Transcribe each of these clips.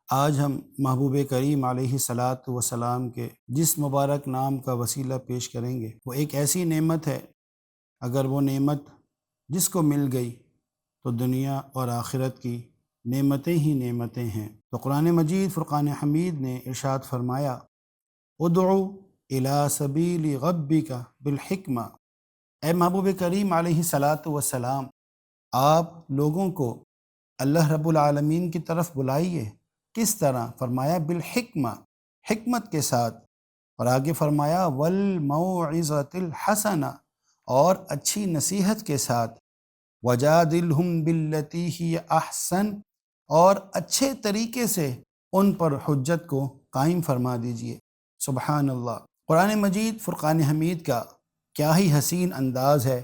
آج ہم محبوب کریم علیہ الصلاۃ وسلام کے جس مبارک نام کا وسیلہ پیش کریں گے وہ ایک ایسی نعمت ہے، اگر وہ نعمت جس کو مل گئی تو دنیا اور آخرت کی نعمتیں ہی نعمتیں ہیں۔ تو قرآن مجید فرقان حمید نے ارشاد فرمایا، ادعو الی سبیل ربک بالحکمہ۔ اے محبوب کریم علیہ الصلاۃ وسلام، آپ لوگوں کو اللہ رب العالمین کی طرف بلائیے۔ کس طرح؟ فرمایا بالحکمہ، حکمت کے ساتھ، اور آگے فرمایا والموعظۃ الحسنہ، اور اچھی نصیحت کے ساتھ، وجادلہم باللتی ہی احسن، اور اچھے طریقے سے ان پر حجت کو قائم فرما دیجئے۔ سبحان اللہ! قرآن مجید فرقان حمید کا کیا ہی حسین انداز ہے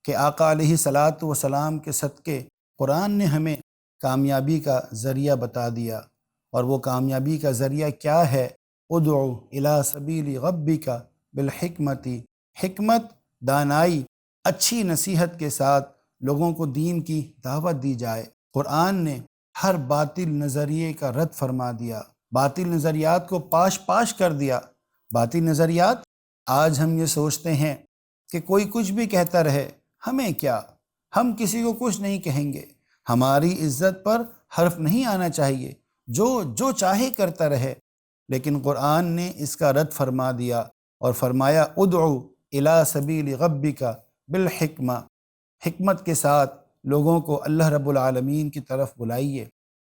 کہ آقا علیہ الصلاۃ والسلام کے صدقے قرآن نے ہمیں کامیابی کا ذریعہ بتا دیا، اور وہ کامیابی کا ذریعہ کیا ہے؟ ادعو الی سبیل ربک بالحکمت، حکمت، دانائی، اچھی نصیحت کے ساتھ لوگوں کو دین کی دعوت دی جائے۔ قرآن نے ہر باطل نظریے کا رد فرما دیا، باطل نظریات کو پاش پاش کر دیا۔ باطل نظریات، آج ہم یہ سوچتے ہیں کہ کوئی کچھ بھی کہتا رہے، ہمیں کیا، ہم کسی کو کچھ نہیں کہیں گے، ہماری عزت پر حرف نہیں آنا چاہیے، جو چاہے کرتا رہے۔ لیکن قرآن نے اس کا رد فرما دیا اور فرمایا ادعو الی سبیل ربک بالحکمہ، حکمت کے ساتھ لوگوں کو اللہ رب العالمین کی طرف بلائیے۔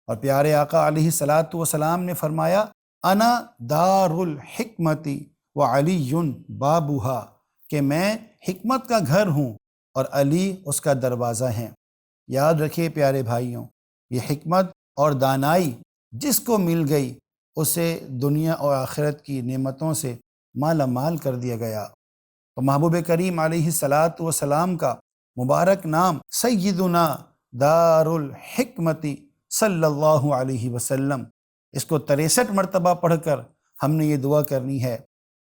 اور پیارے آقا علیہ الصلاۃ والسلام نے فرمایا انا دار الحکمت وعلی بابھا، کہ میں حکمت کا گھر ہوں اور علی اس کا دروازہ ہیں۔ یاد رکھیے پیارے بھائیوں، یہ حکمت اور دانائی جس کو مل گئی اسے دنیا اور آخرت کی نعمتوں سے مالا مال کر دیا گیا۔ تو محبوب کریم علیہ الصلاۃ والسلام کا مبارک نام سیدنا دار الحکمت صلی اللہ علیہ وسلم، اس کو 63 مرتبہ پڑھ کر ہم نے یہ دعا کرنی ہے،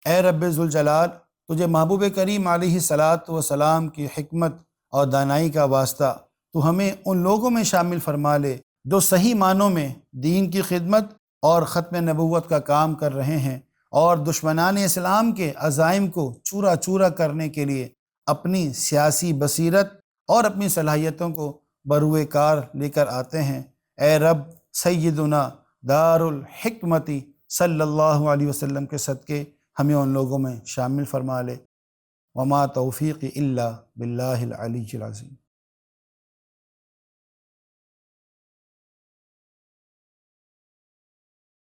اے رب ذوالجلال، تجھے محبوب کریم علیہ الصلاۃ والسلام کی حکمت اور دانائی کا واسطہ تو ہمیں ان لوگوں میں شامل فرما لے جو صحیح معنوں میں دین کی خدمت اور ختم نبوت کا کام کر رہے ہیں، اور دشمنان اسلام کے عزائم کو چورا چورا کرنے کے لیے اپنی سیاسی بصیرت اور اپنی صلاحیتوں کو بروئے کار لے کر آتے ہیں۔ اے رب، سیدنا دار الحکمت صلی اللہ علیہ وسلم کے صدقے ہمیں ان لوگوں میں شامل فرما لے۔ وما توفیق الا باللہ العلی العظیم۔